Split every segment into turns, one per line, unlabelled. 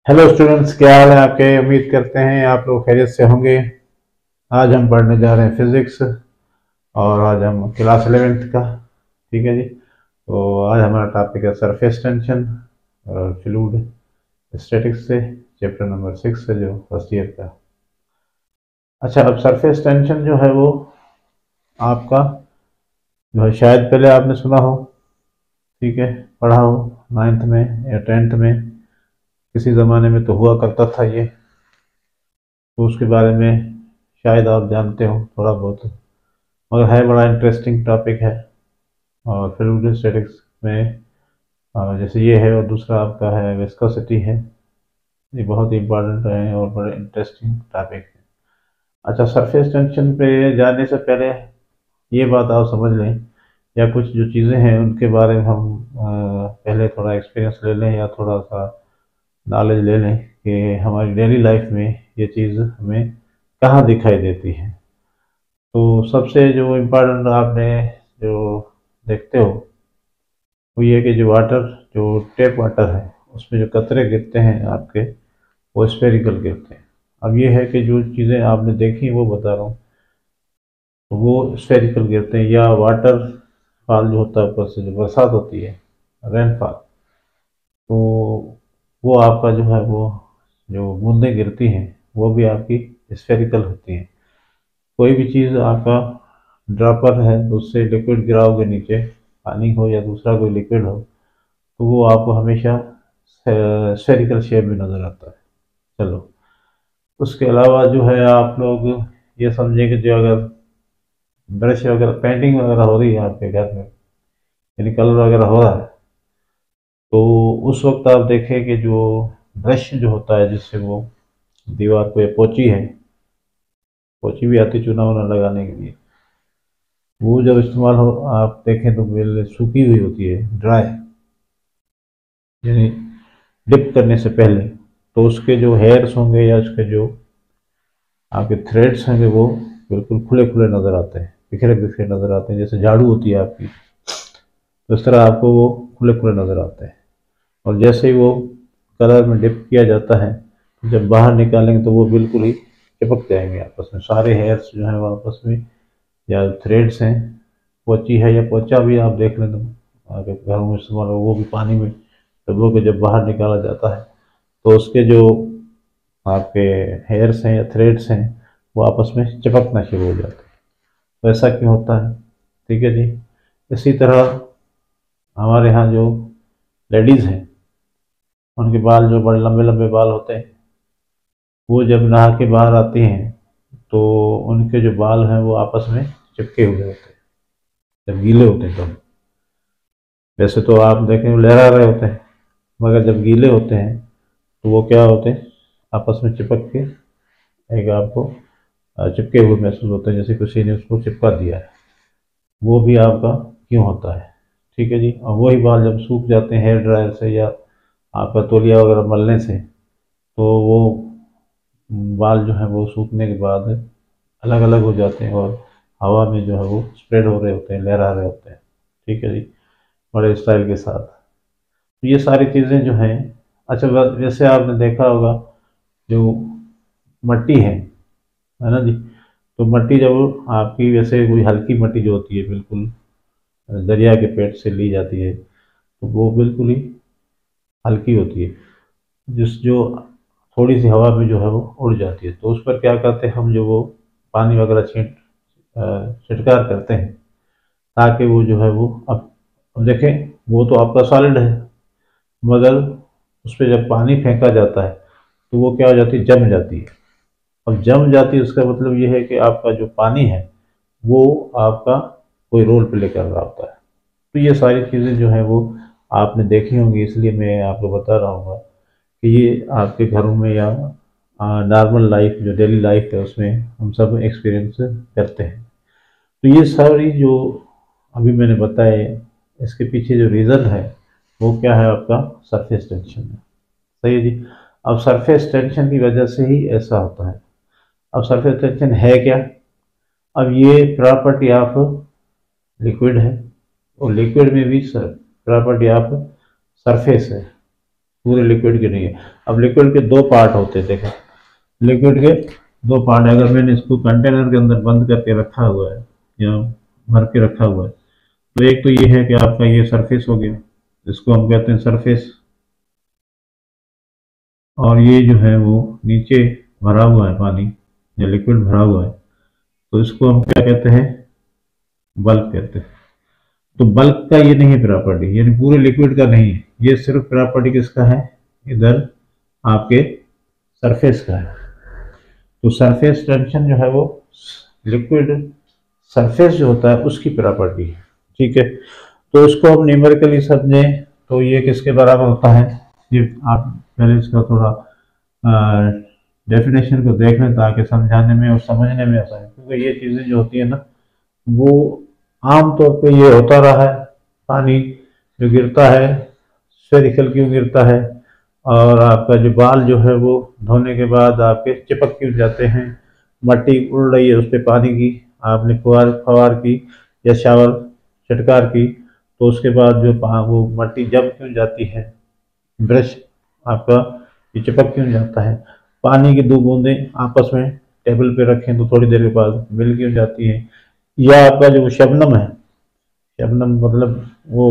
Hello students, क्या हाल है आपके। उम्मीद करते हैं आप लोग खैरियत से होंगे। आज हम पढ़ने जा रहे हैं फिजिक्स और आज हम क्लास 11th का। ठीक है जी। तो आज हमारा टॉपिक है सरफेस टेंशन और फ्लूइड स्टैटिक्स से चैप्टर नंबर 6 है जो फर्स्ट ईयर का। अच्छा, अब सरफेस टेंशन जो है वो आपका जो है शायद पहले आपने सुना हो। ठीक है, पढ़ा हो 9th में या 10th में। किसी ज़माने में तो हुआ करता था ये, तो उसके बारे में शायद आप जानते हो थोड़ा बहुत। मगर है बड़ा इंटरेस्टिंग टॉपिक है। और फ्लूइड स्टैटिक्स में जैसे ये है, और दूसरा आपका है विस्कोसिटी है। ये बहुत ही इंपॉर्टेंट है और बड़े इंटरेस्टिंग टॉपिक है। अच्छा, सरफेस टेंशन पे जाने से पहले ये बात आप समझ लें, या कुछ जो चीज़ें हैं उनके बारे में हम पहले थोड़ा एक्सपीरियंस ले लें या थोड़ा सा नॉलेज ले लें कि हमारी डेली लाइफ में ये चीज़ हमें कहाँ दिखाई देती है। तो सबसे जो इम्पोर्टेंट आपने जो देखते हो वो ये है कि जो वाटर, जो टेप वाटर है, उसमें जो कतरे गिरते हैं आपके, वो स्फेरिकल गिरते हैं। अब ये है कि जो चीज़ें आपने देखी वो बता रहा हूँ, तो वो स्फेरिकल गिरते हैं। या वाटर फॉल जो होता है, ऊपर से जो बरसात होती है, रेनफॉल, तो वो आपका जो है वो जो बूंदें गिरती हैं वो भी आपकी स्फेरिकल होती हैं। कोई भी चीज़ आपका ड्रॉपर है तो उससे लिक्विड गिराओगे नीचे, पानी हो या दूसरा कोई लिक्विड हो, तो वो आपको हमेशा स्फेरिकल शेप में नज़र आता है। चलो, उसके अलावा जो है आप लोग ये समझें कि जो अगर ब्रश वगैरह, पेंटिंग वगैरह हो रही है आपके घर में, यानी कलर वगैरह हो रहा है, तो उस वक्त आप देखें कि जो ब्रश जो होता है जिससे वो दीवार को, ये पोची है, पोची भी आती चूना वूना लगाने के लिए, वो जब इस्तेमाल हो आप देखें तो बिल्कुल सूखी हुई होती है, ड्राई, यानी डिप करने से पहले, तो उसके जो हेयर्स होंगे या उसके जो आपके थ्रेड्स होंगे वो बिल्कुल खुले खुले नज़र आते हैं, बिखरे बिखरे नज़र आते हैं, जैसे झाड़ू होती है आपकी, तो इस तरह आपको वो खुले खुले नज़र आते हैं। और जैसे ही वो कलर में डिप किया जाता है, जब बाहर निकालेंगे तो वो बिल्कुल ही चिपक जाएंगे आपस में, सारे हेयर्स जो हैं वो आपस में, या थ्रेड्स हैं, पोची है या पोचा भी आप देख लें, तो आपके घरों में इस्तेमाल हो, वो भी पानी में डुबो के जब बाहर निकाला जाता है, तो उसके जो आपके हेयर्स हैं या थ्रेड्स हैं वो आपस में चिपकना शुरू हो जाते हैं। तो ऐसा क्यों होता है? ठीक है जी। इसी तरह हमारे यहाँ जो लेडीज़ हैं, उनके बाल जो बड़े लंबे लंबे बाल होते हैं, वो जब नहा के बाहर आती हैं तो उनके जो बाल हैं वो आपस में चिपके हुए होते हैं जब गीले होते हैं तब। वैसे तो आप देखें वो लहरा रहे होते हैं, मगर जब गीले होते हैं तो वो क्या होते हैं, आपस में चिपक के एक आपको चिपके हुए महसूस होते हैं, जैसे किसी ने उसको चिपका दिया है। वो भी आपका क्यों होता है? ठीक है जी। और वही बाल जब सूख जाते हैं हेयर ड्रायर से या आपका तौलिया वगैरह मलने से, तो वो बाल जो है वो सूखने के बाद अलग अलग हो जाते हैं और हवा में जो है वो स्प्रेड हो रहे होते हैं, लहरा रहे होते हैं। ठीक है जी, बड़े स्टाइल के साथ। तो ये सारी चीज़ें जो हैं, अच्छा वैसे आपने देखा होगा जो मट्टी है ना जी, तो मट्टी जब आपकी, वैसे कोई हल्की मट्टी जो होती है बिल्कुल दरिया के पेट से ली जाती है, तो वो बिल्कुल ही हल्की होती है, जिस जो थोड़ी सी हवा में जो है वो उड़ जाती है। तो उस पर क्या करते हैं हम, जो वो पानी वगैरह छिटकार करते हैं, ताकि वो जो है वो अब देखें, वो तो आपका सॉलिड है, मगर उस पर जब पानी फेंका जाता है तो वो क्या हो जाती है, जम जाती है। अब जम जाती है उसका मतलब ये है कि आपका जो पानी है वो आपका कोई रोल प्ले कर रहा होता है। तो ये सारी चीज़ें जो हैं वो आपने देखी होंगी, इसलिए मैं आपको बता रहा हूँ कि ये आपके घरों में या नॉर्मल लाइफ, जो डेली लाइफ है, उसमें हम सब एक्सपीरियंस करते हैं। तो ये सारी जो अभी मैंने बताया, इसके पीछे जो रीज़न है वो क्या है, आपका सरफेस टेंशन है। सही है जी। अब सरफेस टेंशन की वजह से ही ऐसा होता है। अब सरफेस टेंशन है क्या? अब ये प्रॉपर्टी ऑफ लिक्विड है, और लिक्विड में भी प्रॉपर्टी ऑफ सरफेस है। पूरे लिक्विड के नहीं है। अब लिक्विड के दो पार्ट होते हैं, देखो लिक्विड के दो पार्ट है। अगर मैंने इसको कंटेनर के अंदर बंद करके रखा हुआ है या भर के रखा हुआ है, तो एक तो ये है कि आपका ये सरफेस हो गया, इसको हम कहते हैं सरफेस, और ये जो है वो नीचे भरा हुआ है पानी या लिक्विड भरा हुआ है, तो इसको हम क्या कहते हैं, बल्क कहते हैं। तो बल्क का ये नहीं है प्रॉपर्टी, यानी पूरे लिक्विड का नहीं है, ये सिर्फ प्रॉपर्टी किसका है, इधर आपके सरफेस का है। तो सरफेस टेंशन जो है वो लिक्विड सरफेस जो होता है उसकी प्रॉपर्टी है, ठीक है। तो इसको हम न्यूमेरिकली समझें तो ये किसके बराबर होता है, ये आप पहले इसका थोड़ा डेफिनेशन को देख लें ताकि समझाने में और समझने में आसान है, क्योंकि ये चीज़ें जो होती है ना वो आम तौर पे ये होता रहा है, पानी जो गिरता है स्फेरिकल क्यों गिरता है, और आपका जो बाल जो है वो धोने के बाद आपके चिपक क्यों जाते हैं, मट्टी उड़ रही है उस पर पानी की, आपने फवार की या शावर छटकार की, तो उसके बाद जो वो मट्टी जम क्यों जाती है, ब्रश आपका ये चिपक क्यों जाता है, पानी की दो बूंदें आपस में टेबल पे रखें तो थोड़ी देर के बाद मिल क्यों जाती है, या आपका जो शबनम है, शबनम मतलब वो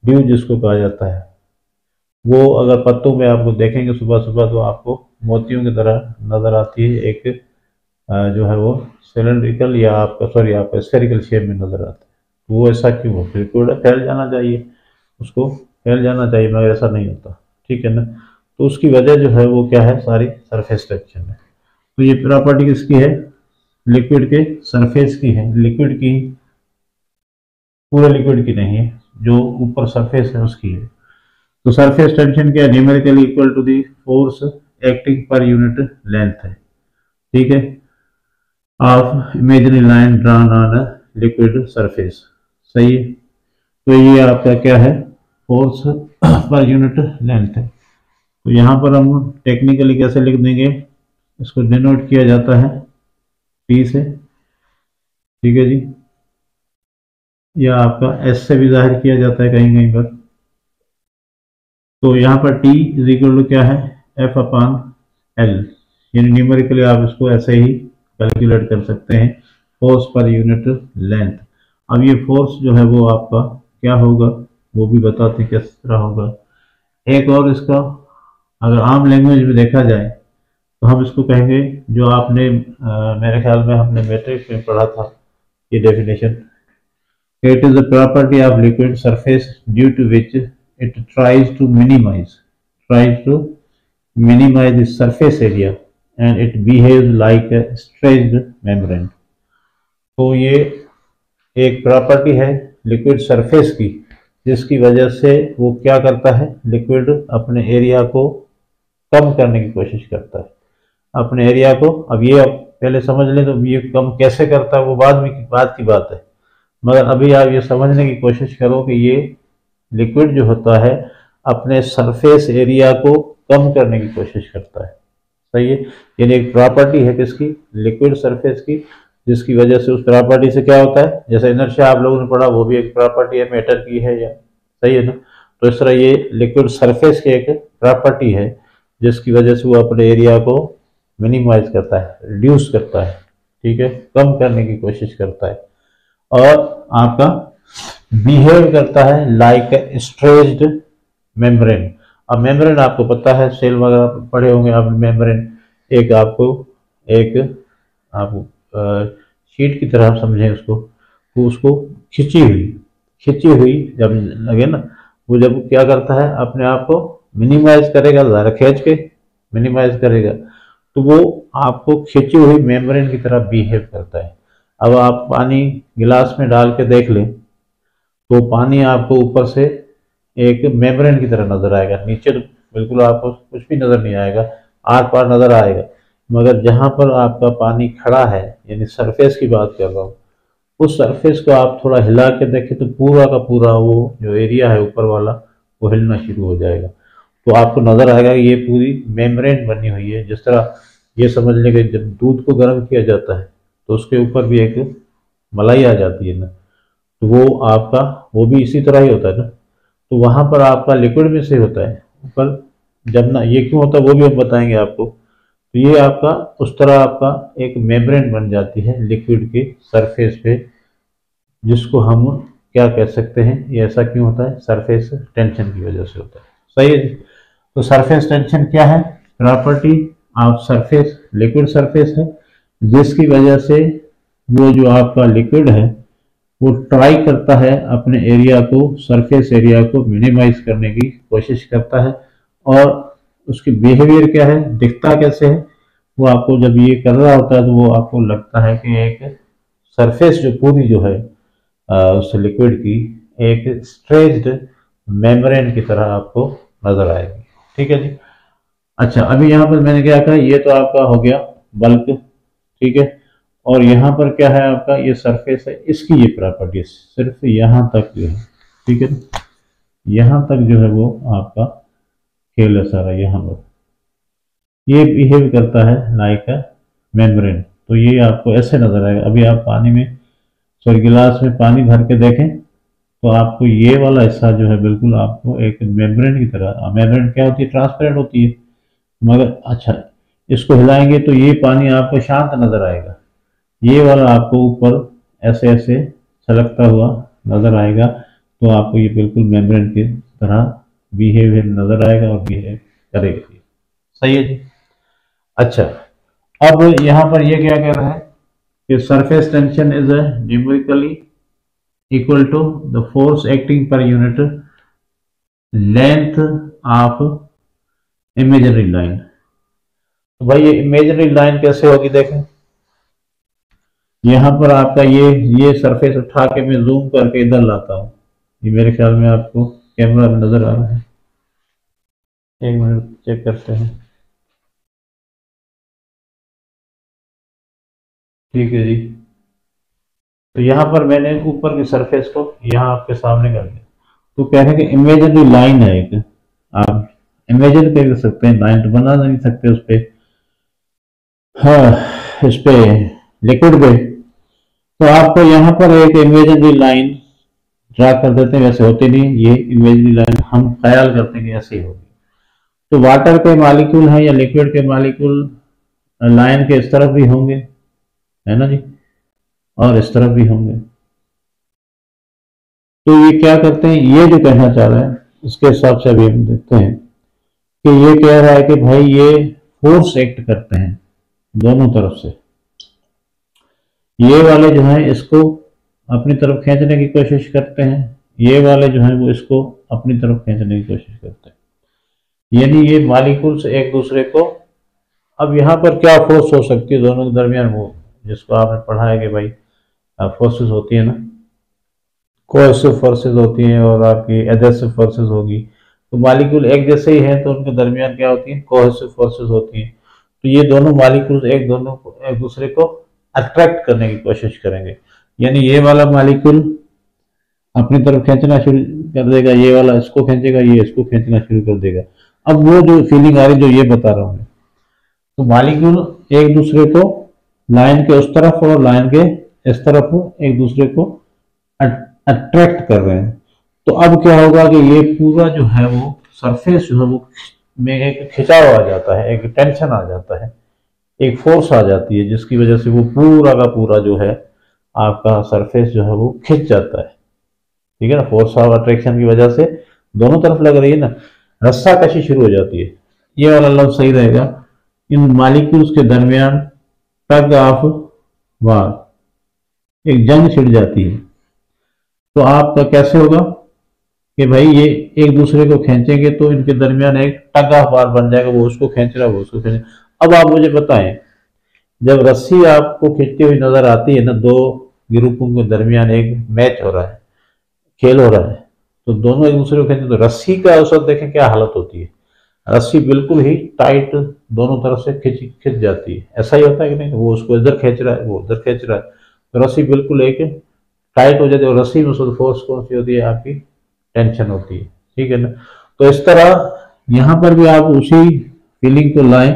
ड्यू जिसको कहा जाता है, वो अगर पत्तों में आपको देखेंगे सुबह सुबह तो आपको मोतियों की तरह नज़र आती है, एक जो है वो सिलेंड्रिकल या आपका सॉरी आपका स्फेरिकल शेप में नज़र आता है। तो वो ऐसा क्यों हो, लिक्विड फैल जाना चाहिए, उसको फैल जाना चाहिए मगर ऐसा नहीं होता, ठीक है ना। तो उसकी वजह जो है वो क्या है, सारी सरफेस टेंशन है। तो ये प्रॉपर्टी किसकी है, लिक्विड के सरफेस की है, लिक्विड की, पूरे लिक्विड की नहीं है, जो ऊपर सरफेस है उसकी है। तो सरफेस टेंशन क्या है, numerically equal to the force acting per unit length है, ठीक है, of imaginary line drawn on a liquid surface, सही है। तो ये आपका क्या है, फोर्स पर यूनिट लेंथ है। तो यहाँ पर हम टेक्निकली कैसे लिख देंगे, इसको डिनोट किया जाता है P से, ठीक है जी, या आपका S से भी जाहिर किया जाता है कहीं कहीं पर। तो यहाँ पर T इज इक्वल टू क्या है, F अपॉन L, यानी न्यूमेरिकली आप इसको ऐसे ही कैलकुलेट कर सकते हैं, फोर्स पर यूनिट लेंथ। अब ये फोर्स जो है वो आपका क्या होगा वो भी बताते हैं किस तरह होगा। एक और इसका अगर आम लैंग्वेज में देखा जाए तो हम इसको कहेंगे, जो आपने मेरे ख्याल में हमने मैट्रिक्स में पढ़ा था ये definition, it is the property of liquid surface due to which it tries to minimize the surface area and it behaves like a stretched membrane। तो ये एक प्रॉपर्टी है लिक्विड सरफेस की, जिसकी वजह से वो क्या करता है, लिक्विड अपने एरिया को कम करने की कोशिश करता है, अपने एरिया को। अब ये पहले समझ लें तो ये कम कैसे करता है वो बाद की बात है, मगर अभी आप ये समझने की कोशिश करो कि ये लिक्विड जो होता है अपने सरफेस एरिया को कम करने की कोशिश करता है, सही है। यानी एक प्रॉपर्टी है किसकी, लिक्विड सरफेस की, जिसकी वजह से उस प्रॉपर्टी से क्या होता है, जैसे इनर्शिया आप लोगों ने पढ़ा वो भी एक प्रॉपर्टी है मैटर की है, या सही है ना। तो इस तरह ये लिक्विड सरफेस की एक प्रॉपर्टी है जिसकी वजह से वो अपने एरिया को मिनिमाइज करता है, रिड्यूस करता है, ठीक है, कम करने की कोशिश करता है, और आपका बिहेव करता है लाइक ए स्ट्रेच्ड मेम्ब्रेन। अब मेम्ब्रेन आपको पता है, सेल वगैरह पढ़े होंगे आप, मेम्ब्रेन एक आपको एक आप शीट की तरह समझें उसको, तो उसको खिंची हुई जब लगे ना, वो जब क्या करता है अपने आप को मिनिमाइज करेगा, ज़रा खींच के मिनिमाइज करेगा, तो वो आपको खिंची हुई मेम्ब्रेन की तरह बिहेव करता है। अब आप पानी गिलास में डाल के देख लें तो पानी आपको ऊपर से एक मेम्ब्रेन की तरह नजर आएगा, नीचे तो बिल्कुल आपको कुछ भी नजर नहीं आएगा, आर पार नजर आएगा, मगर जहां पर आपका पानी खड़ा है, यानी सरफेस की बात कर रहा हूँ, उस सरफेस को आप थोड़ा हिला के देखें तो पूरा का पूरा वो जो एरिया है ऊपर वाला वो हिलना शुरू हो जाएगा। तो आपको नजर आएगा कि ये पूरी मेम्ब्रेन बनी हुई है। जिस तरह ये समझ लें कि जब दूध को गर्म किया जाता है तो उसके ऊपर भी एक मलाई आ जाती है ना, तो वो भी इसी तरह ही होता है ना। तो वहां पर आपका लिक्विड में से होता है, ऊपर जब ना ये क्यों होता है वो भी हम बताएंगे आपको। तो ये आपका उस तरह आपका एक मेम्ब्रेन बन जाती है लिक्विड के सरफेस पे, जिसको हम क्या कह सकते हैं, ये ऐसा क्यों होता है, सरफेस टेंशन की वजह से होता है। सही है। तो सरफेस टेंशन क्या है, property of surface, liquid surface है, जिसकी वजह से वो जो आपका लिक्विड है वो ट्राई करता है अपने एरिया को, सरफेस एरिया को मिनिमाइज करने की कोशिश करता है। और उसकी बिहेवियर क्या है, दिखता कैसे है, वो आपको जब ये कर रहा होता है तो वो आपको लगता है कि एक सरफेस जो पूरी जो है उस लिक्विड की एक स्ट्रेच्ड मेम्ब्रेन की तरह आपको नजर आएगी। ठीक है जी। अच्छा, अभी यहाँ पर मैंने क्या कहा, ये तो आपका हो गया बल्क, ठीक है। और यहाँ पर क्या है आपका, ये सरफेस है, इसकी ये प्रॉपर्टी सिर्फ यहाँ तक जो है, ठीक है। यहाँ तक जो है वो आपका खेल है सारा, यहाँ पर ये बिहेव करता है लाइक अ मेम्ब्रेन। तो ये आपको ऐसे नजर आएगा। अभी आप पानी में, सॉरी गिलास में पानी भर के देखें तो आपको ये वाला हिस्सा जो है बिल्कुल आपको एक मेम्ब्रेन की तरह, मेम्ब्रेन क्या होती है, ट्रांसपेरेंट होती है। मगर अच्छा, इसको हिलाएंगे तो ये पानी आपको शांत नजर आएगा, ये वाला आपको ऊपर ऐसे ऐसे छलकता हुआ नजर आएगा। तो आपको ये बिल्कुल मेम्ब्रेन की तरह बिहेवियर नजर आएगा और बिहेव करेगा। सही है जी। अच्छा, अब यहाँ पर ये क्या कह रहा है कि surface tension is numerically equal to the force acting per unit length of imaginary line. तो भाई ये इमेजिनरी लाइन कैसे होगी, देखें यहाँ पर आपका ये सरफेस उठा के मैं जूम करके इधर लाता हूँ, ये मेरे ख्याल में आपको कैमरा में नजर आ रहा है। एक मिनट चेक करते हैं। ठीक है जी। तो यहाँ पर मैंने ऊपर की सरफेस को यहाँ आपके सामने कर दिया। तो कह रहे हैं कि इमेजिनरी लाइन है एक, आप इमेजिन कर सकते हैं, लाइन तो बना नहीं सकते उस पर, हाँ इस पे लिक्विड पे। तो आपको यहाँ पर एक इमेजिनरी लाइन ड्रा कर देते हैं, वैसे होती नहीं ये इमेजिनरी लाइन, हम ख्याल करते हैं कि ऐसे ही होगी। तो वाटर के मॉलिक्यूल है या लिक्विड के मॉलिक्यूल लाइन के इस तरफ भी होंगे, है ना जी, और इस तरफ भी होंगे। तो ये क्या करते हैं, ये जो कहना चाह रहा है उसके हिसाब से अभी हम देखते हैं कि ये कह रहा है कि भाई ये फोर्स एक्ट करते हैं दोनों तरफ से। ये वाले जो हैं इसको अपनी तरफ खींचने की कोशिश करते हैं, ये वाले जो हैं वो इसको अपनी तरफ खींचने की कोशिश करते हैं, यानी ये मॉलिक्यूल्स एक दूसरे को। अब यहाँ पर क्या फोर्स हो सकती है दोनों के दरमियान, वो जिसको आपने पढ़ा है कि भाई फोर्सेस होती है ना, कोएसिव फोर्सेस होती हैं और आपकी एडहेसिव फोर्सेस होगी। तो मॉलिक्यूल एक जैसे ही हैं तो उनके दरमियान क्या होती है, कोएसिव फोर्सेस होती हैं। तो ये दोनों मॉलिक्यूल्स एक दूसरे को अट्रैक्ट करने की कोशिश करेंगे, यानी ये वाला मॉलिक्यूल अपनी तरफ खींचना शुरू कर देगा, ये वाला इसको खींचेगा, ये इसको खींचना शुरू कर देगा। अब वो जो फीलिंग आ रही जो ये बता रहा हूँ, तो मॉलिक्यूल एक दूसरे को लाइन के उस तरफ और लाइन के इस तरफ एक दूसरे को अट्रैक्ट कर रहे हैं। तो अब क्या होगा कि ये पूरा जो है वो सरफेस जो है वो में एक खिंचाव आ जाता है, एक टेंशन आ जाता है, एक फोर्स आ जाती है, जिसकी वजह से वो पूरा का पूरा जो है आपका सरफेस जो है वो खिंच जाता है। ठीक है ना, फोर्स ऑफ अट्रैक्शन की वजह से दोनों तरफ लग रही है ना, रस्सा कशी शुरू हो जाती है। ये वाला लफ्ज सही रहेगा, इन मॉलिक्यूल्स के दरमियान टग ऑफ वार, एक जंग छिड़ जाती है। तो आपका कैसे होगा कि भाई ये एक दूसरे को खींचेंगे तो इनके दरमियान एक टग ऑफ वार बन जाएगा, वो उसको खींच रहा है, वो उसको खींच रहा। अब आप मुझे बताएं, जब रस्सी आपको खींचती हुई नजर आती है ना, दो ग्रुपों के दरमियान एक मैच हो रहा है, खेल हो रहा है, तो दोनों एक दूसरे को खींचते, तो रस्सी का उस वक्त देखें क्या हालत होती है, रस्सी बिल्कुल ही टाइट दोनों तरफ से खिंच जाती है। ऐसा ही होता है कि नहीं, वो उसको इधर खींच रहा है, वो उधर खींच रहा है, तो रस्सी बिल्कुल एक टाइट हो जाती है। और रस्सी में उस फोर्स कौन सी होती है, आपकी टेंशन होती है। ठीक है ना। तो इस तरह यहाँ पर भी आप उसी फीलिंग को लाएं,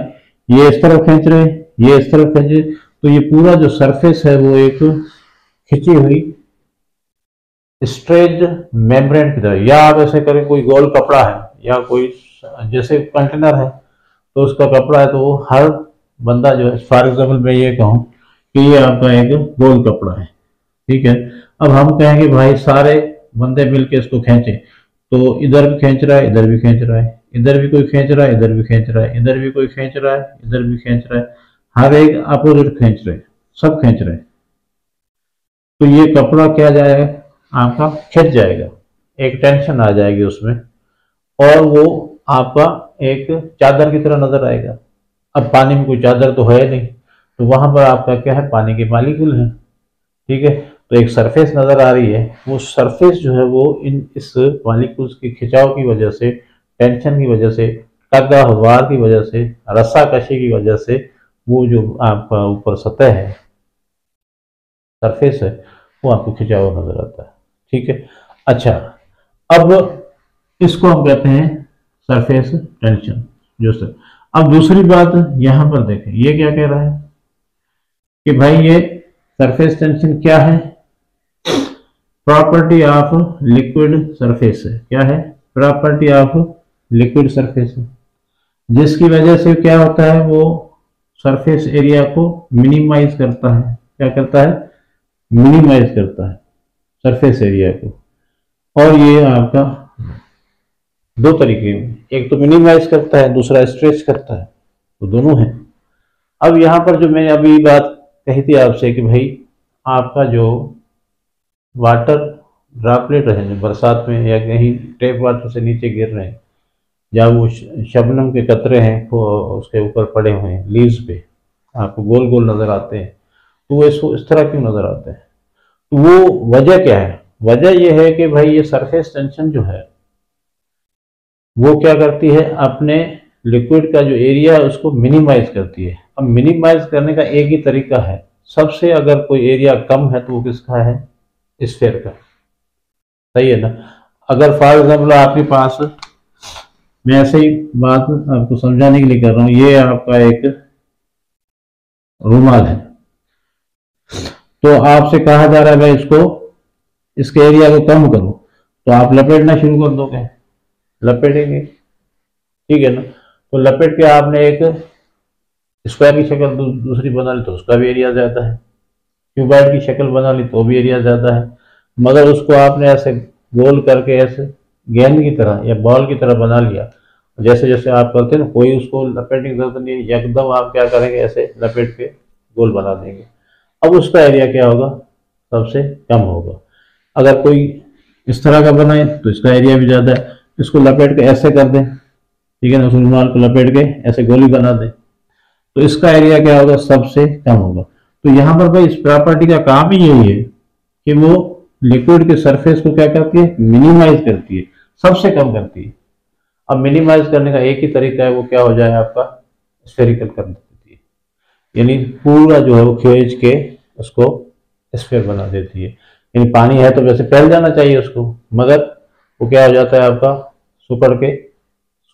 ये इस तरफ खींच रहे, ये इस तरफ खींच रहे, तो ये पूरा जो सरफेस है वो एक खिंची हुई स्ट्रेच्ड मेम्ब्रेन की तरह, या आप ऐसे करें कोई गोल कपड़ा है या कोई जैसे कंटेनर है तो उसका कपड़ा है, तो वो हर बंदा जो है, फॉर एग्जाम्पल मैं ये कहूँ कि ये आपका एक गोल कपड़ा है, ठीक है। अब हम कहेंगे भाई सारे बंदे मिलके इसको खींचे, तो इधर भी खींच रहा है, इधर भी खींच रहा है, इधर भी कोई खींच रहा है, इधर भी खींच रहा है, इधर भी कोई खींच रहा है, इधर भी खींच रहा है, हर एक अपोजिट खींच रहे हैं, सब खींच रहे हैं। तो ये कपड़ा क्या जाएगा, आपका खिंच जाएगा, एक टेंशन आ जाएगी उसमें, और वो आपका एक चादर की तरह नजर आएगा। अब पानी में कोई चादर तो है नहीं, तो वहां पर आपका क्या है, पानी के मालिक्यूल है, ठीक है। तो एक सरफेस नजर आ रही है, वो सरफेस जो है वो इस मॉलिक्यूल्स की खिंचाव की वजह से, टेंशन की वजह से, टगाहवार की वजह से, रस्साकशी की वजह से, वो जो आपका ऊपर सतह है, सरफेस है, वो आपको खिंचा हुआ नजर आता है, ठीक है। अच्छा, अब इसको हम कहते हैं सरफेस टेंशन, जो सर। अब दूसरी बात यहां पर देखें, ये क्या कह रहा है कि भाई ये सरफेस टेंशन क्या है, प्रॉपर्टी ऑफ लिक्विड सरफेस है। क्या है, प्रॉपर्टी ऑफ लिक्विड सरफेस है, जिसकी वजह से क्या होता है, वो सरफेस एरिया को मिनिमाइज करता है। क्या करता है, मिनिमाइज करता है सरफेस एरिया को। और ये आपका दो तरीके में, एक तो मिनिमाइज करता है, दूसरा स्ट्रेच करता है, तो दोनों है। अब यहां पर जो मैंने अभी बात कही थी आपसे कि भाई आपका जो वाटर ड्रॉपलेट है, जो बरसात में या कहीं टैप वाटर से नीचे गिर रहे हैं, या वो शबनम के कतरे हैं वो उसके ऊपर पड़े हुए हैं लीव्स पे, आपको गोल गोल नजर आते हैं, तो वो इसको इस तरह क्यों नजर आते हैं, तो वो वजह क्या है, वजह ये है कि भाई ये सरफेस टेंशन जो है वो क्या करती है, अपने लिक्विड का जो एरिया है उसको मिनिमाइज करती है। अब मिनिमाइज करने का एक ही तरीका है, सबसे अगर कोई एरिया कम है तो वो किसका है, स्फीयर का, सही है ना। अगर फॉर एग्जाम्पल आपके पास, मैं ऐसे ही बात आपको समझाने के लिए कर रहा हूं, ये आपका एक रूमाल है, तो आपसे कहा जा रहा है भाई इसको, इसके एरिया को कम करो, तो आप लपेटना शुरू कर दोगे, लपेटेंगे, ठीक है ना। तो लपेट के आपने एक स्क्वायर की शक्ल दूसरी बना ली तो उसका भी एरिया ज्यादा है, क्यूबॉइड की शक्ल बना ली तो भी एरिया ज्यादा है, मगर उसको आपने ऐसे गोल करके ऐसे गेंद की तरह या बॉल की तरह बना लिया, जैसे जैसे आप करते हैं ना, कोई उसको लपेटने की जरूरत नहीं है, एकदम आप क्या करेंगे, ऐसे लपेट के गोल बना देंगे। अब उसका एरिया क्या होगा, सबसे कम होगा। अगर कोई इस तरह का बनाए तो इसका एरिया भी ज्यादा है, इसको लपेट के ऐसे कर दें, ठीक है ना, उस रुमाल को लपेट के ऐसे गोली बना दें, तो इसका एरिया क्या होगा, सबसे कम होगा। तो यहां पर भाई इस प्रॉपर्टी का काम ही यही है कि वो लिक्विड के सरफेस को क्या करती है, मिनिमाइज करती है, सबसे कम करती है। अब मिनिमाइज करने का एक ही तरीका है, वो क्या हो जाए, आपका स्फेरिकल कर देती है, यानी पूरा जो है वो खींच के उसको स्फेयर बना देती है। यानी पानी है तो वैसे फैल जाना चाहिए उसको, मगर वो क्या हो जाता है, आपका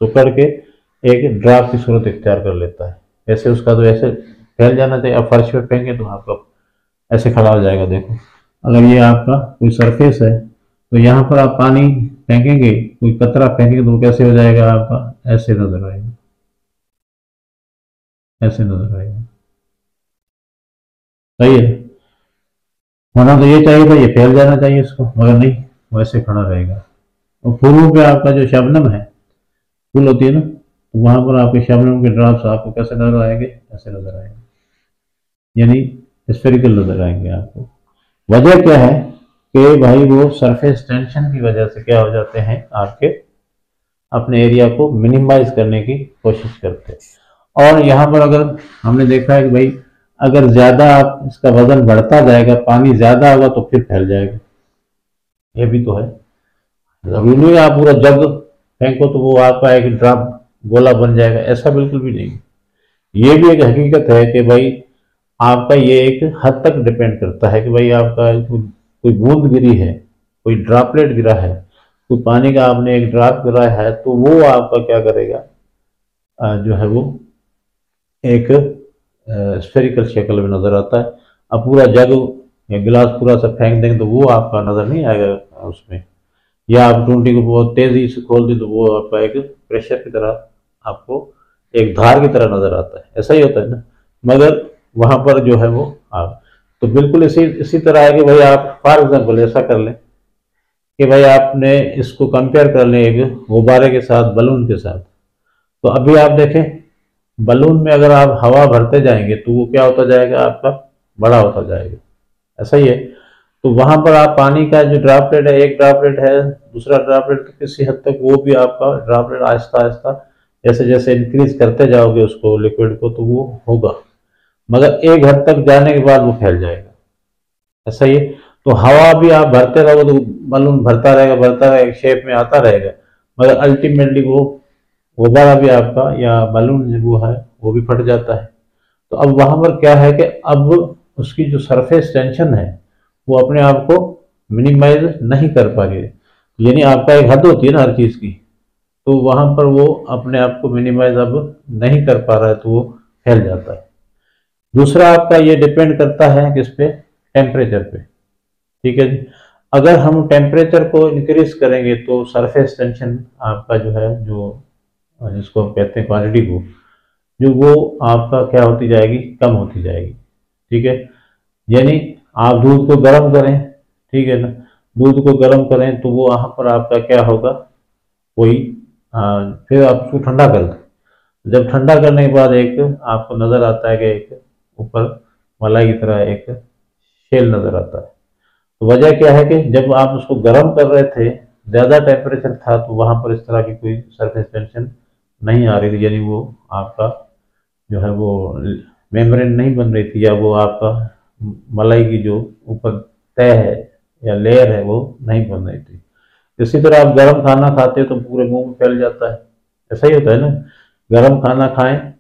सुकड़ के एक ड्राफ की सूरत इख्तियार कर लेता है। ऐसे उसका तो ऐसे फैल जाना चाहिए। अब फर्श पे फेंके तो आपका ऐसे खड़ा हो जाएगा। देखो, अगर ये आपका कोई सरफेस है तो यहाँ पर आप पानी फेंकेंगे, कोई कतरा फेंकेंगे तो वो कैसे हो जाएगा, आपका ऐसे नजर आएगा, ऐसे नजर आएगा, सही है। होना तो ये चाहिए था, ये फैल जाना चाहिए इसको, मगर नहीं, वैसे खड़ा रहेगा। और फूलों पे आपका जो शबनम है, फूल होती है ना, तो वहां पर आपके शबनम के ड्रॉप्स आपको कैसे नजर आएंगे, ऐसे नजर आएंगे, यानी स्फेरिकल नजर आएंगे आपको। वजह क्या है कि भाई वो सरफेस टेंशन की वजह से क्या हो जाते हैं, आपके अपने एरिया को मिनिमाइज करने की कोशिश करते हैं। और यहाँ पर अगर हमने देखा है कि भाई अगर ज्यादा आप इसका वजन बढ़ता जाएगा, पानी ज्यादा होगा तो फिर फैल जाएगा, ये भी तो है। जरूरी नहीं आप पूरा जग फेंको तो वो आपका एक ड्रॉप गोला बन जाएगा, ऐसा बिल्कुल भी नहीं। ये भी एक हकीकत है कि भाई आपका ये एक हद तक डिपेंड करता है कि भाई आपका कोई बूंद गिरी है, कोई ड्रॉपलेट गिरा है, कोई पानी का आपने एक ड्रॉप गिरा है, तो वो आपका क्या करेगा, जो है वो एक स्फेरिकल शक्ल में नजर आता है। अब पूरा जग या गिलास पूरा सा फेंक देंगे तो वो आपका नजर नहीं आएगा उसमें, या आप टूटी को बहुत तेजी से खोल दी तो वो आपका एक प्रेशर की तरह आपको एक धार की तरह नजर आता है, ऐसा ही होता है ना। मगर वहां पर जो है वो आप, तो बिल्कुल इसी इसी तरह है कि भाई आप फॉर एग्जाम्पल ऐसा कर लें कि भाई आपने इसको कंपेयर कर लें एक गुब्बारे के साथ, बलून के साथ। तो अभी आप देखें, बलून में अगर आप हवा भरते जाएंगे तो वो क्या होता जाएगा, आपका बड़ा होता जाएगा, ऐसा ही है। तो वहां पर आप पानी का जो ड्रॉपलेट है, एक ड्रॉपलेट है, दूसरा ड्रॉपलेट, तो किसी हद तक वो भी आपका ड्रॉपलेट आहिस्ता आहिस्ता जैसे जैसे इंक्रीज करते जाओगे उसको, लिक्विड को, तो वो होगा, मगर एक हद तक जाने के बाद वो फैल जाएगा, ऐसा ही है। तो हवा भी आप भरते रहोगे तो बलून भरता रहेगा, शेप में आता रहेगा, मगर अल्टीमेटली वो गुब्बारा भी आपका या बलून जो वो है वो भी फट जाता है। तो अब वहां पर क्या है कि अब उसकी जो सरफेस टेंशन है वो अपने आप को मिनिमाइज नहीं कर पा रही है, यानी आपका एक हद होती है ना हर चीज की, तो वहां पर वो अपने आप को मिनिमाइज अब नहीं कर पा रहा है, तो वो फैल जाता है। दूसरा आपका ये डिपेंड करता है किस पे, टेम्परेचर पे, ठीक है जी। अगर हम टेम्परेचर को इंक्रीज करेंगे तो सरफेस टेंशन आपका जो है, जो जिसको हम कहते हैं क्वांटिटी को, जो वो आपका क्या होती जाएगी, कम होती जाएगी, ठीक है। यानी आप दूध को गर्म करें, ठीक है ना, दूध को गर्म करें तो वो वहाँ पर आपका क्या होगा, कोई फिर आप उसको ठंडा कर दें। जब ठंडा करने के बाद एक आपको नज़र आता है कि एक ऊपर मलाई की तरह एक शेल नज़र आता है। तो वजह क्या है कि जब आप उसको गर्म कर रहे थे, ज़्यादा टेम्परेचर था, तो वहाँ पर इस तरह की कोई सरफेस टेंशन नहीं आ रही थी, यानी वो आपका जो है वो मेम्ब्रेन नहीं बन रही थी, या वो आपका मलाई की जो ऊपर तय है या लेयर है वो नहीं बन रही थी। इसी तरह आप गर्म खाना खाते हो तो पूरे मुंह में फैल जाता है, ऐसा ही होता है ना। गर्म खाना खाएं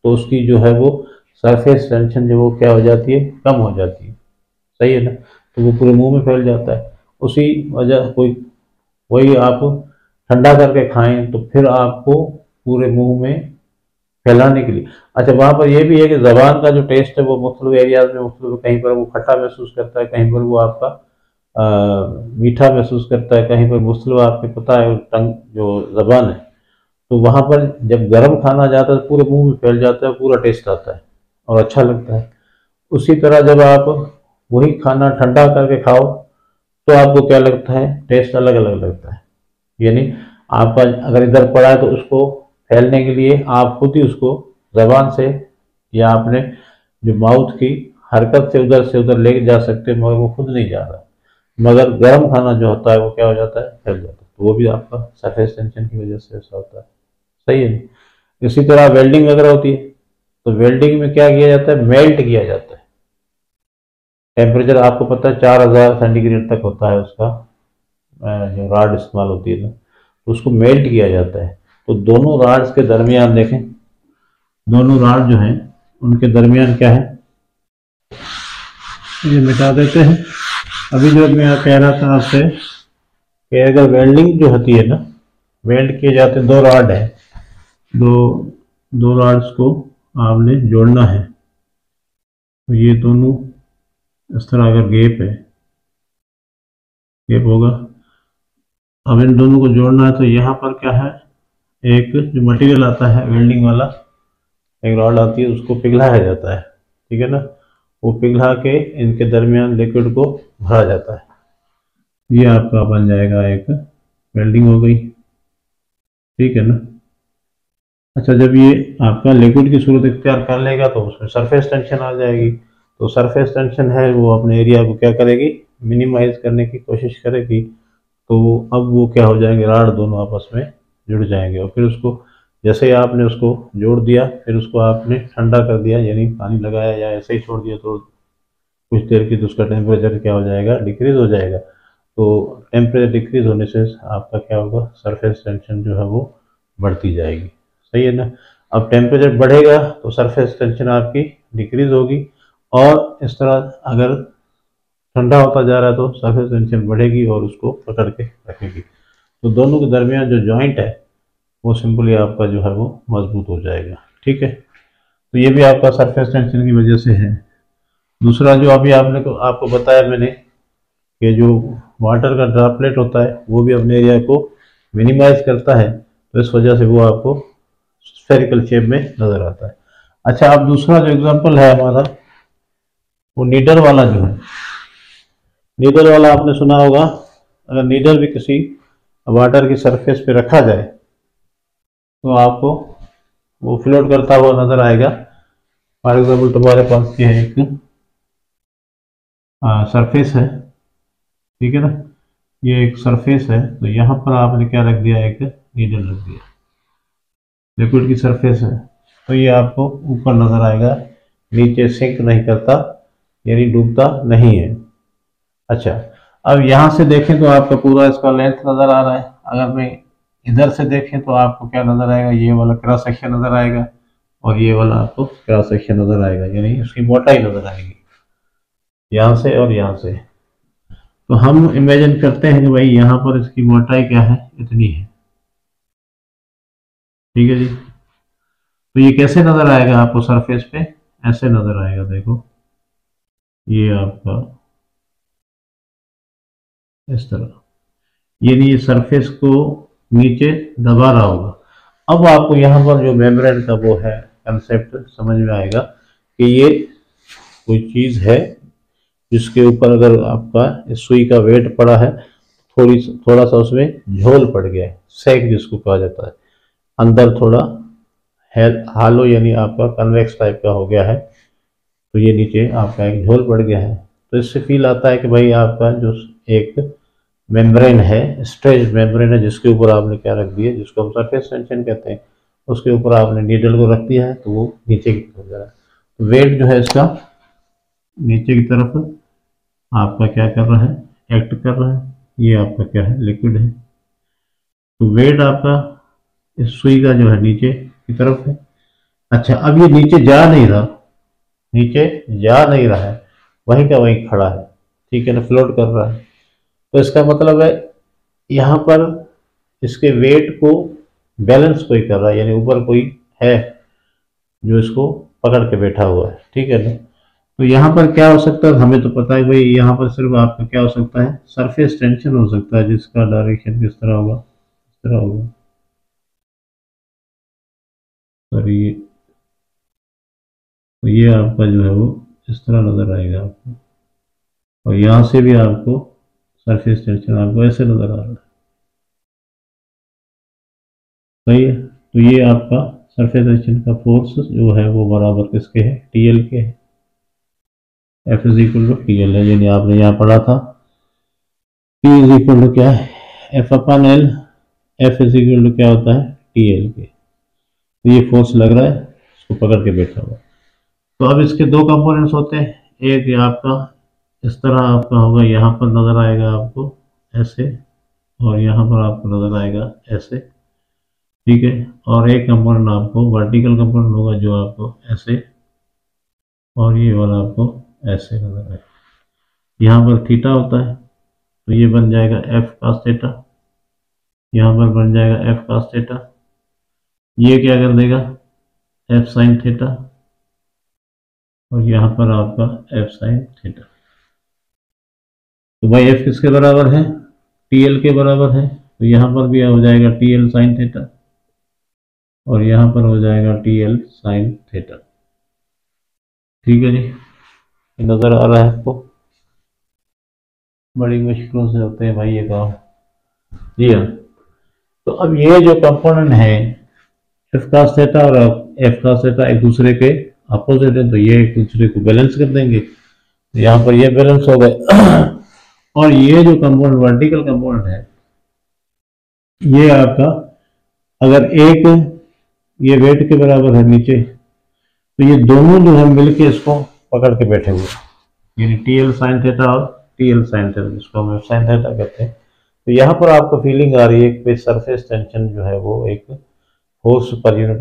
तो उसकी जो है वो सरफेस टेंशन जो वो क्या हो जाती है, कम हो जाती है, सही है ना, तो वो पूरे मुंह में फैल जाता है। उसी वजह कोई, वही आप ठंडा करके खाएं तो फिर आपको पूरे मुंह में फैलाने के लिए। अच्छा, वहाँ पर यह भी है कि ज़बान का जो टेस्ट है वो मुख्तलिफ एरियाज में मुख्तलिफ, कहीं पर वो खट्टा महसूस करता है, कहीं पर वो आपका मीठा महसूस करता है, कहीं पर मुख्तलिफ, आपको पता है टंग जो ज़बान है, तो वहाँ पर जब गर्म खाना जाता है तो पूरे मुंह में फैल जाता है, पूरा टेस्ट आता है और अच्छा लगता है। उसी तरह जब आप वही खाना ठंडा करके खाओ तो आपको क्या लगता है, टेस्ट अलग अलग लगता है। यानी आपका अगर इधर पड़ा है तो उसको फैलने के लिए आप खुद ही उसको जबान से या अपने जो माउथ की हरकत से उधर ले जा सकते हैं, मगर वो खुद नहीं जा रहा। मगर गर्म खाना जो होता है वो क्या हो जाता है, फैल जाता है, तो वो भी आपका सरफेस टेंशन की वजह से ऐसा होता है, सही है। इसी तरह वेल्डिंग वगैरह होती है, तो वेल्डिंग में क्या किया जाता है, मेल्ट किया जाता है। टेम्परेचर आपको पता है 4000 सेंटीग्रेड तक होता है उसका, जो राड इस्तेमाल होती है ना, तो उसको मेल्ट किया जाता है। तो दोनों राड्स के दरमियान देखें, दोनों राड जो हैं उनके दरमियान क्या है, ये मिटा देते हैं। अभी जो मैं कह रहा था आपसे कि अगर वेल्डिंग जो होती है ना, वेल्ड किए जाते हैं, दो राड है, दो दो राड्स को आपने जोड़ना है, तो ये दोनों इस तरह अगर गेप होगा, अब इन दोनों को जोड़ना है, तो यहाँ पर क्या है, एक जो मटेरियल आता है वेल्डिंग वाला, एक रॉड आती है, उसको पिघलाया जाता है, ठीक है ना, वो पिघला के इनके दरमियान लिक्विड को भरा जाता है, ये आपका बन जाएगा एक वेल्डिंग हो गई, ठीक है ना। अच्छा, जब ये आपका लिक्विड की सूरत इख्तियार कर लेगा तो उसमें सरफेस टेंशन आ जाएगी, तो सरफेस टेंशन है वो अपने एरिया को क्या करेगी, मिनिमाइज करने की कोशिश करेगी। तो अब वो क्या हो जाएंगे, राड दोनों आपस में जुड़ जाएंगे, और फिर उसको जैसे ही आपने उसको जोड़ दिया, फिर उसको आपने ठंडा कर दिया, यानी पानी लगाया या ऐसे ही छोड़ दिया, तो कुछ देर की तो उसका टेम्परेचर क्या हो जाएगा, डिक्रीज हो जाएगा। तो टेम्परेचर डिक्रीज होने से आपका क्या होगा, सरफेस टेंशन जो है वो बढ़ती जाएगी, सही है ना। अब टेम्परेचर बढ़ेगा तो सरफेस टेंशन आपकी डिक्रीज होगी, और इस तरह अगर ठंडा होता जा रहा है तो सरफेस टेंशन बढ़ेगी और उसको पकड़ के रखेगी। तो दोनों के दरमियान जो जॉइंट है वो सिंपली आपका जो है वो मजबूत हो जाएगा, ठीक है। तो ये भी आपका सरफेस टेंशन की वजह से है। दूसरा जो अभी आपको बताया मैंने कि जो वाटर का ड्रॉपलेट होता है वो भी अपने एरिया को मिनिमाइज करता है, तो इस वजह से वो आपको स्फेरिकल शेप में नज़र आता है। अच्छा, अब दूसरा जो एग्जांपल है हमारा, वो नीडल वाला जो है, नीडल वाला आपने सुना होगा। अगर नीडल भी किसी वाटर की सरफेस पे रखा जाए तो आपको वो फ्लोट करता हुआ नज़र आएगा। फॉर एग्जाम्पल तुम्हारे पास ये एक सरफेस है, ठीक है ना, ये एक सरफेस है, तो यहाँ पर आपने क्या रख दिया, एक नीडल रख दिया, लिक्विड की सरफेस है, तो ये आपको ऊपर नज़र आएगा, नीचे सिंक नहीं करता, यानी डूबता नहीं है। अच्छा, अब यहाँ से देखें तो आपका पूरा इसका लेंथ नज़र आ रहा है। अगर मैं इधर से देखें तो आपको क्या नज़र आएगा, ये वाला क्रॉस सेक्शन नज़र आएगा, और ये वाला आपको क्रॉस सेक्शन नज़र आएगा, यानी इसकी मोटाई नज़र आएगी यहाँ से और यहाँ से। तो हम इमेजिन करते हैं कि भाई यहाँ पर इसकी मोटाई क्या है, इतनी है, ठीक है जी। तो ये कैसे नज़र आएगा आपको सरफेस पे, ऐसे नज़र आएगा, देखो ये आपका इस तरह, यानी ये सरफेस को नीचे दबा रहा होगा। अब आपको यहाँ पर जो मेम्ब्रेन का वो है कंसेप्ट समझ में आएगा कि ये कोई चीज़ है जिसके ऊपर अगर आपका इस सुई का वेट पड़ा है, थोड़ा सा उसमें झोल पड़ गया है, सैग जिसको कहा जाता है, अंदर थोड़ा हालो यानी आपका कन्वेक्स टाइप का हो गया है, तो ये नीचे आपका एक झोल पड़ गया है। तो इससे फील आता है कि भाई आपका जो एक मेम्ब्रेन है, स्ट्रेच मेम्ब्रेन है, जिसके ऊपर आपने क्या रख दिया, जिसको हम सरफेस टेंशन कहते हैं, उसके ऊपर आपने नीडल को रख दिया है, तो वो नीचे की तरफ जा रहा है। तो वेट जो है इसका नीचे की तरफ आपका क्या कर रहा है, एक्ट कर रहा है। ये आपका क्या है, लिक्विड है, तो वेट आपका इस सुई का जो है नीचे की तरफ है। अच्छा, अब ये नीचे जा नहीं रहा, नीचे जा नहीं रहा है, वहीं का वहीं खड़ा है, ठीक है ना, फ्लोट कर रहा है। तो इसका मतलब है यहाँ पर इसके वेट को बैलेंस कोई कर रहा है, यानी ऊपर कोई है जो इसको पकड़ के बैठा हुआ है, ठीक है ना। तो यहाँ पर क्या हो सकता है, हमें तो पता है भाई, यहाँ पर सिर्फ आपका क्या हो सकता है, सरफेस टेंशन हो सकता है, जिसका डायरेक्शन किस तरह होगा, इस तरह होगा। सॉरी, तो ये आपका जो है वो इस तरह नज़र आएगा आपको, और यहाँ से भी आपको सरफेस टेंशन आपको ऐसे नज़र आ रहा है, सही है। तो ये आपका सरफेस टेंशन का फोर्स जो है वो बराबर किसके है, टीएल के है। F is equal to TL है, यानी आपने यहाँ पढ़ा था पी इज इक्वल टू क्या है, F upon L, F is equal to क्या होता है, टीएल के। तो ये फोर्स लग रहा है, इसको पकड़ के बैठा हुआ। तो अब इसके दो कंपोनेंट्स होते हैं, एक ये आपका इस तरह आपका होगा, यहाँ पर नज़र आएगा आपको ऐसे, और यहाँ पर आपको नज़र आएगा ऐसे, ठीक है। और एक कंपोनेंट आपको वर्टिकल कंपोनेंट होगा जो आपको ऐसे, और ये वाला आपको ऐसे नज़र आएगा। यहाँ पर थीटा होता है, तो ये बन जाएगा एफ कास थीटा, यहाँ पर बन जाएगा एफ कास थीटा, ये क्या कर देगा, एफ साइन थीटा, और यहाँ पर आपका एफ साइन थीटा। तो भाई एफ किसके बराबर है, टीएल के बराबर है, तो यहाँ पर भी हो जाएगा टीएल साइन थीटा, और यहाँ पर हो जाएगा टीएल साइन थीटा, ठीक है जी। नज़र आ रहा है आपको, बड़ी मुश्किलों से होते हैं भाई ये काम, जी हाँ। तो अब ये जो कंपोनेंट है एफ कास थीटा और एफ कास थीटा एक दूसरे के अपोजिट है, तो ये एक दूसरे को बैलेंस कर देंगे, यहाँ पर ये बैलेंस हो गए। और ये जो कंपोनेंट वर्टिकल कंपोनेंट है, ये आपका अगर एक ये वेट के बराबर है नीचे, तो ये दोनों जो है मिलके इसको पकड़ के बैठे हुए, यानी टीएल साइन थीटा और टीएल साइन थीटा, जिसको हम साइन थीटा कहते हैं। तो यहाँ पर आपको फीलिंग आ रही है कि सरफेस टेंशन जो है वो एक फोर्स पर यूनिट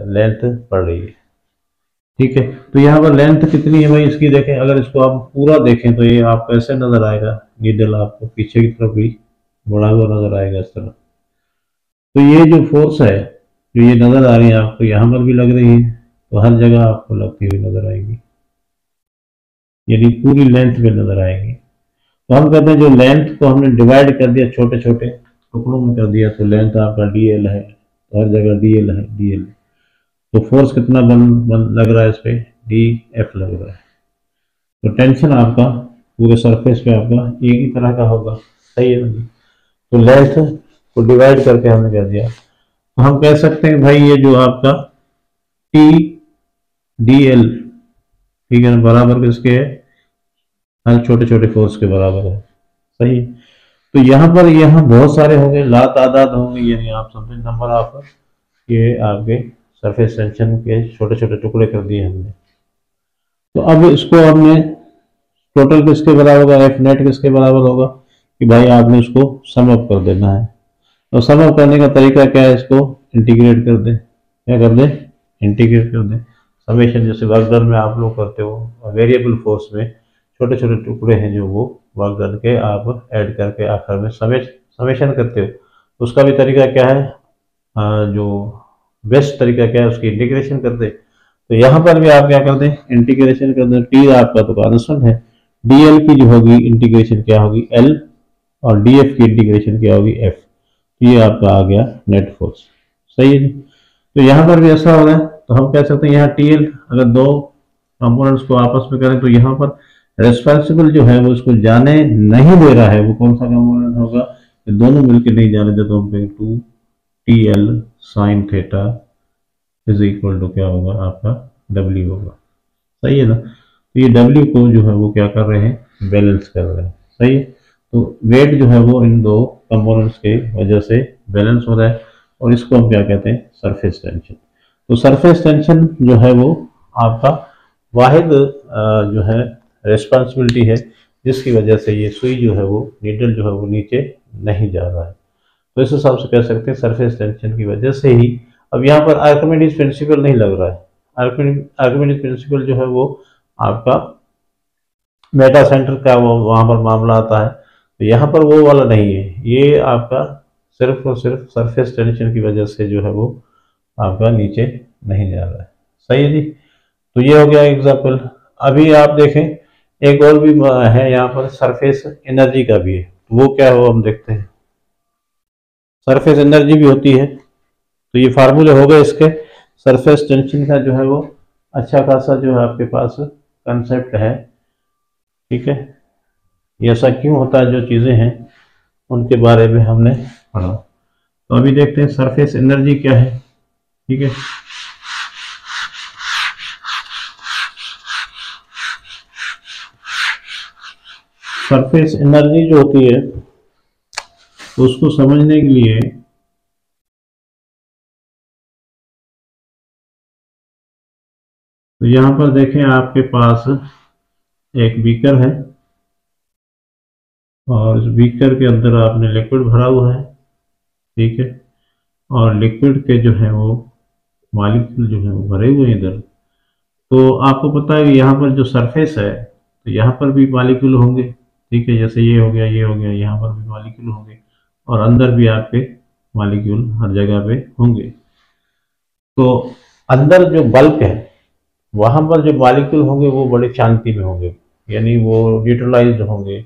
लेंथ पड़ रही है, ठीक है। तो यहाँ पर लेंथ कितनी है भाई इसकी, देखें, अगर इसको आप पूरा देखें तो ये आपको ऐसे नजर आएगा, नीडल आपको पीछे की तरफ भी बढ़ा हुआ नजर आएगा इस तरह। तो ये जो फोर्स है जो ये नजर आ रही है आपको, यहाँ पर भी लग रही है, तो हर जगह आपको लगती हुई नजर आएगी, यानी पूरी लेंथ पे नजर आएगी। तो हम कहते हैं जो लेंथ को हमने डिवाइड कर दिया छोटे छोटे टुकड़ों में कर दिया, तो लेंथ आपका DL है, तो हर जगह DL है, DL। तो फोर्स कितना बन लग रहा है इस पे, DF लग रहा है। तो टेंशन आपका पूरे सरफेस पे आपका एक ही तरह का होगा, सही है ना जी। तो लेंथ को डिवाइड करके हमने कर दिया, तो हम कह सकते हैं भाई ये जो आपका TDL, ठीक है ना, बराबर किसके है, हर छोटे छोटे फोर्स के बराबर है, सही है। तो यहाँ बहुत सारे होंगे, लातादाद होंगे, यानी आप समझे नंबर ऑफ ये आपके सरफेस टेंशन के छोटे छोटे टुकड़े कर दिए हमने। तो अब इसको हमने टोटल किसके बराबर होगा, एफ नेट किसके बराबर होगा, कि भाई आपने उसको सम अप कर देना है। तो सम अप करने का तरीका क्या है, इसको इंटीग्रेट कर दे, क्या कर दे, इंटीग्रेट कर दे। समेशन जैसे वर्क डन में आप लोग करते हो, वेरिएबल फोर्स में छोटे छोटे टुकड़े हैं जो वो वर्क डन के आप ऐड करके आखिर में समेशन करते हो। तो उसका भी तरीका क्या है, जो बेस्ट तरीका क्या है, उसकी इंटीग्रेशन कर दे। तो यहाँ पर भी आप क्या कर दें, इंटीग्रेशन कर दें। टी आपका तो कांस्टेंट है, DL की जो होगी इंटीग्रेशन क्या होगी, L, और DF की इंटीग्रेशन क्या होगी, F। ये आपका आ गया नेट फोर्स, सही है जी। तो यहाँ पर भी ऐसा हो रहा है, तो हम कह सकते हैं यहाँ TL अगर दो कंपोनेंट्स को आपस में करें, तो यहाँ पर रेस्पॉन्सिबल जो है वो उसको जाने नहीं दे रहा है, वो कौन सा कंपोनेंट होगा, दोनों मिलकर नहीं जाने देते, तो हम कहेंगे 2TL sine theta is equal to क्या होगा आपका W होगा, सही है ना। तो ये W को जो है वो क्या कर रहे हैं, बैलेंस कर रहे हैं, सही है। तो वेट जो है वो इन दो कंपोनेंट्स के वजह से बैलेंस हो रहा है, और इसको हम क्या कहते हैं, सरफेस टेंशन। तो सरफेस टेंशन जो है वो आपका वाहिद जो है रिस्पॉन्सिबिलिटी है, जिसकी वजह से ये सुई जो है वो नीडल जो है वो नीचे नहीं जा रहा है। तो इस हिसाब से कह सकते हैं सरफेस टेंशन की वजह से ही। अब यहाँ पर आर्किमिडीज प्रिंसिपल नहीं लग रहा है, आर्किमिडीज प्रिंसिपल जो है वो आपका मेटा सेंटर का वो वहाँ पर मामला आता है, तो यहाँ पर वो वाला नहीं है, ये आपका सिर्फ और सिर्फ सरफेस टेंशन की वजह से जो है वो आपका नीचे नहीं जा रहा है, सही है जी। तो ये हो गया एग्जाम्पल। अभी आप देखें एक और भी है यहाँ पर, सरफेस एनर्जी का भी है, तो वो क्या हो हम देखते हैं। सरफेस एनर्जी भी होती है, तो ये फार्मूले हो गए इसके। सरफेस टेंशन का जो है वो अच्छा खासा जो है आपके पास कंसेप्ट है, ठीक है। ये ऐसा क्यों होता है, जो चीज़ें हैं उनके बारे में हमने पढ़ा। तो अभी देखते हैं सरफेस एनर्जी क्या है, ठीक है। सरफेस एनर्जी जो होती है उसको समझने के लिए तो यहाँ पर देखें आपके पास एक बीकर है, और इस बीकर के अंदर आपने लिक्विड भरा हुआ है, ठीक है। और लिक्विड के जो है वो मॉलिक्यूल जो है वो भरे हुए हैं इधर। तो आपको पता है कि यहाँ पर जो सरफेस है, तो यहाँ पर भी मॉलिक्यूल होंगे, ठीक है। जैसे ये हो गया, ये हो गया, यहाँ पर भी मॉलिक्यूल होंगे, और अंदर भी आपके मॉलिक्यूल हर जगह पे होंगे। तो अंदर जो बल्क है वहां पर जो मॉलिक्यूल होंगे वो बड़ी शांति में होंगे, यानी वो न्यूट्रलाइज्ड होंगे।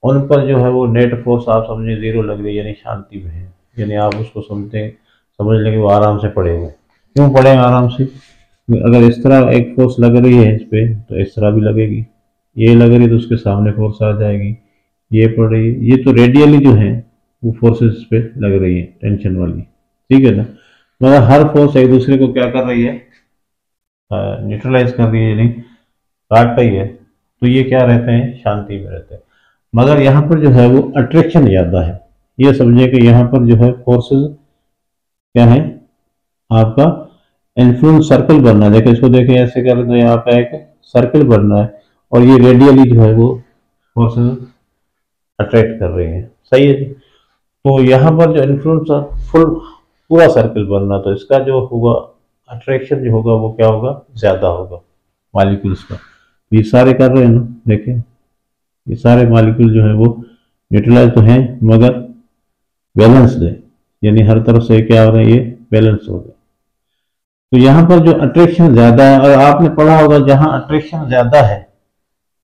उन पर जो है वो नेट फोर्स आप समझे जीरो लग रही है, यानी शांति में है, यानी आप उसको समझ लेंगे वो आराम से पड़े हुए। क्यों पड़े आराम से, अगर इस तरह एक फोर्स लग रही है इस पे, तो इस तरह भी लगेगी, ये लग रही है तो उसके सामने फोर्स आ जाएगी, ये पड़ रही है, ये तो रेडियली जो है वो फोर्सेस पे लग रही है टेंशन वाली, ठीक है ना। मगर हर फोर्स एक दूसरे को क्या कर रही है, न्यूट्रलाइज कर रही है, यानी काट रही है। तो ये क्या रहते हैं, शांति में रहते हैं। मगर यहाँ पर जो है वो अट्रैक्शन ज़्यादा है। ये समझिए कि यहाँ पर जो है फोर्सेस क्या है, आपका इन्फ्लुएंस सर्कल बनना है। देखो इसको देखें ऐसे कर तो यहाँ पे एक सर्कल बनना है, और ये रेडियली जो है वो फोर्सेस अट्रैक्ट कर रही है, सही है जी। तो यहाँ पर जो इन्फ्लुएंस फुल पूरा सर्कल बनना, तो इसका जो होगा अट्रैक्शन जो होगा वो क्या होगा, ज्यादा होगा मॉलिक्यूल्स का। ये सारे कर रहे हैं ना, देखें ये सारे मॉलिक्यूल जो है वो न्यूट्रलाइज तो हैं मगर बैलेंस्ड है, यानी हर तरफ से क्या हो रहा है, ये बैलेंस हो गया। तो यहाँ पर जो अट्रैक्शन ज्यादा है, और आपने पढ़ा होगा जहाँ अट्रैक्शन ज्यादा है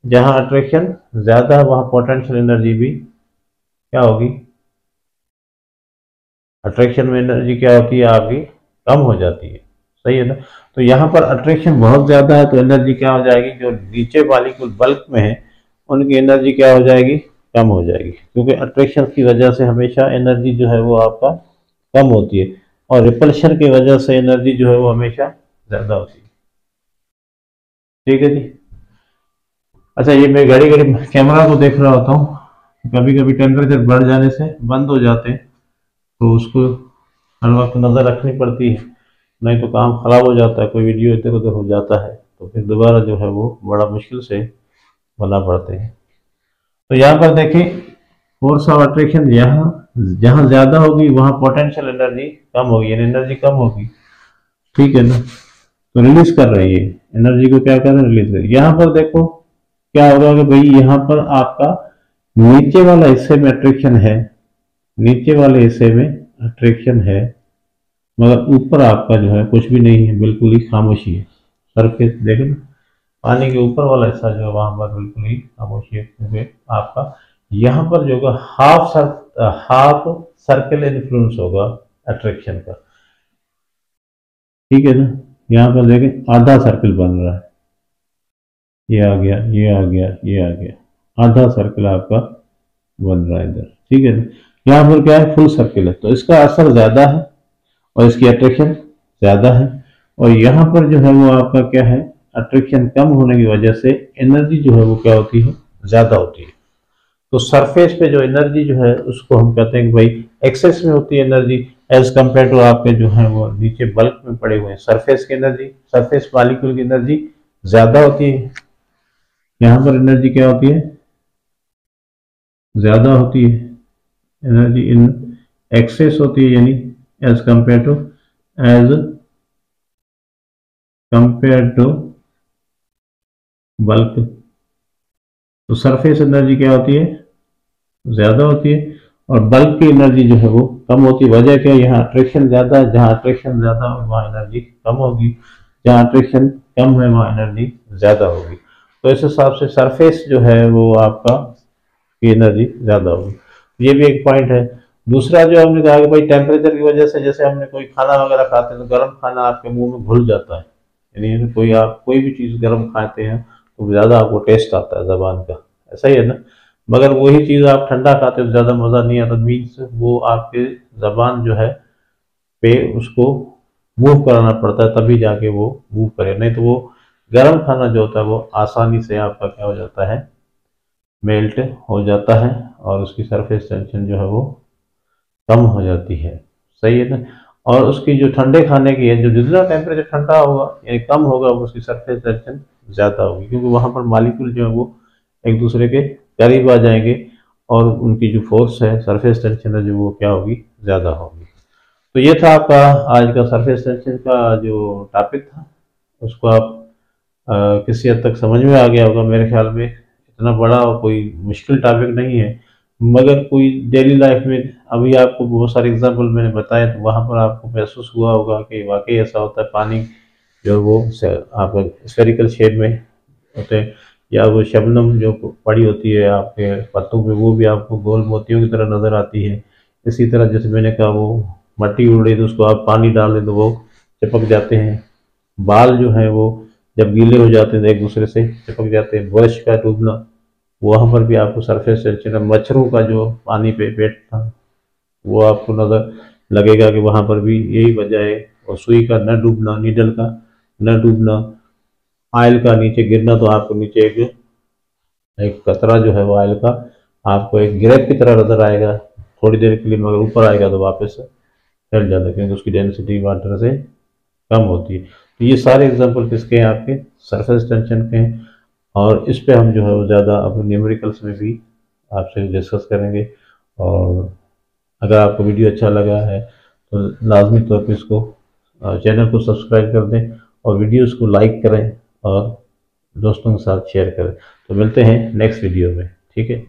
जहां अट्रैक्शन ज्यादा है वहां पोटेंशियल एनर्जी भी क्या होगी, अट्रैक्शन में एनर्जी क्या होती है आपकी, कम हो जाती है। सही है ना। तो यहाँ पर अट्रैक्शन बहुत ज्यादा है तो एनर्जी क्या हो जाएगी, जो नीचे मॉलिक्यूल बल्क में है उनकी एनर्जी क्या हो जाएगी, कम हो जाएगी, क्योंकि अट्रैक्शन की वजह से हमेशा एनर्जी जो है वो आपका कम होती है, और रिपल्शन की वजह से एनर्जी जो है वो हमेशा ज्यादा होती है। ठीक है जी। अच्छा, ये मैं घड़ी घड़ी कैमरा को देख रहा होता हूँ, कभी कभी टेम्परेचर बढ़ जाने से बंद हो जाते हैं, तो उसको हर वक्त नज़र रखनी पड़ती है, नहीं तो काम खराब हो जाता है, कोई वीडियो इधर उधर हो जाता है तो फिर दोबारा जो है वो बड़ा मुश्किल से बना पड़ते हैं। तो यहाँ पर देखें, फोर्स ऑफ अट्रैक्शन यहाँ जहाँ ज्यादा होगी वहाँ पोटेंशियल एनर्जी कम होगी, यानी एनर्जी कम होगी। ठीक है ना। तो रिलीज कर रही है एनर्जी को, क्या कर रहे हैं, रिलीज कर रही है। यहाँ पर देखो क्या होगा कि भाई यहाँ पर आपका नीचे वाला हिस्से में अट्रैक्शन है, नीचे वाले हिस्से में अट्रैक्शन है, मगर ऊपर आपका जो है कुछ भी नहीं है, बिल्कुल ही खामोशी है। सरफेस देखो ना, पानी के ऊपर वाला हिस्सा जो है वहां पर बिल्कुल ही खामोशी है, क्योंकि आपका यहाँ पर जो होगा हाफ सर्कल इन्फ्लुएंस होगा अट्रैक्शन का। ठीक है ना। यहाँ पर देखें आधा सर्कल बन रहा है, ये आ गया, ये आ गया, ये आ गया, आधा सर्कल आपका बन रहा है इधर। ठीक है ना। यहाँ पर क्या है, फुल सर्कल है, तो इसका असर ज्यादा है और इसकी अट्रैक्शन ज्यादा है, और यहाँ पर जो है वो आपका क्या है, अट्रैक्शन कम होने की वजह से एनर्जी जो है वो क्या होती है, ज्यादा होती है। तो सरफेस पे जो एनर्जी जो है उसको हम कहते हैं कि भाई एक्सेस में होती है एनर्जी, एज कम्पेयर टू आपके जो है वो नीचे बल्क में पड़े हुए हैं, सरफेस की एनर्जी, सरफेस मॉलिक्यूल की एनर्जी ज्यादा होती है। यहाँ पर एनर्जी क्या होती है, ज्यादा होती है, एनर्जी इन एक्सेस होती है, यानी as as compare to bulk. तो सरफेस एनर्जी क्या होती है, ज्यादा होती है, और बल्क की एनर्जी जो है वो कम होती है। वजह क्या है, यहाँ अट्रैक्शन ज्यादा है, जहाँ अट्रैक्शन ज्यादा हो वहाँ एनर्जी कम होगी, जहाँ अट्रैक्शन कम है वहाँ एनर्जी ज्यादा होगी। तो इस हिसाब से सरफेस जो है वो आपका की एनर्जी ज्यादा होगी। ये भी एक पॉइंट है। दूसरा जो हमने कहा कि भाई टेम्परेचर की वजह से, जैसे हमने कोई खाना वगैरह खाते हैं तो गर्म खाना आपके मुंह में घुल जाता है, यानी कोई आप कोई भी चीज़ गर्म खाते हैं तो ज़्यादा आपको टेस्ट आता है जबान का, ऐसा ही है ना। मगर वही चीज़ आप ठंडा खाते हो तो ज़्यादा मज़ा नहीं आता, मीन्स वो आपके जबान जो है पे उसको मूव कराना पड़ता है, तभी जाके वो मूव करे, नहीं तो वो गर्म खाना जो होता है वो आसानी से आपका क्या हो जाता है, मेल्ट हो जाता है, और उसकी सरफेस टेंशन जो है वो कम हो जाती है। सही है ना। और उसकी जो ठंडे खाने की है, जो जितना टेम्परेचर ठंडा होगा यानी कम होगा उसकी सरफेस टेंशन ज़्यादा होगी, क्योंकि वहाँ पर मॉलिक्यूल जो है वो एक दूसरे के करीब आ जाएंगे, और उनकी जो फोर्स है, सरफेस टेंशन है जो वो क्या होगी, ज़्यादा होगी। तो ये था आपका आज का सरफेस टेंशन का जो टॉपिक था, उसको आप किसी हद तक समझ में आ गया होगा मेरे ख्याल में। इतना बड़ा और कोई मुश्किल टॉपिक नहीं है, मगर कोई डेली लाइफ में अभी आपको बहुत सारे एग्जांपल मैंने बताए तो वहाँ पर आपको महसूस हुआ होगा कि वाकई ऐसा होता है, पानी जो वो आपका स्फेरिकल शेप में होते हैं, या वो शबनम जो पड़ी होती है आपके पत्तों पे वो भी आपको गोल मोतियों की तरह नज़र आती है। इसी तरह जैसे मैंने कहा वो मट्टी उड़ रही तो उसको आप पानी डाल दें तो वो चिपक जाते हैं। बाल जो है वो जब गीले हो जाते हैं तो एक दूसरे से चिपक जाते हैं। ब्रश का डूबना, वहाँ पर भी आपको सरफेस टेंशन, मच्छरों का जो पानी पे पेट था वो आपको नज़र लगेगा कि वहाँ पर भी यही वजह है। और सुई का न डूबना, नीडल का न डूबना, आयल का नीचे गिरना, तो आपको नीचे एक एक कतरा जो है वो आयल का आपको एक गिरफ्त की तरह नजर आएगा थोड़ी देर के लिए, मगर ऊपर आएगा तो वापस फैल जाता है, क्योंकि उसकी डेंसिटी वाटर से कम होती है। तो ये सारे एग्जांपल किसके हैं, आपके सरफेस टेंशन के हैं, और इस पे हम जो है वो ज़्यादा अपने न्यूमेरिकल्स में भी आपसे डिस्कस करेंगे। और अगर आपको वीडियो अच्छा लगा है तो लाजमी तौर पर इसको चैनल को सब्सक्राइब कर दें, और वीडियोस को लाइक करें और दोस्तों के साथ शेयर करें। तो मिलते हैं नेक्स्ट वीडियो में। ठीक है।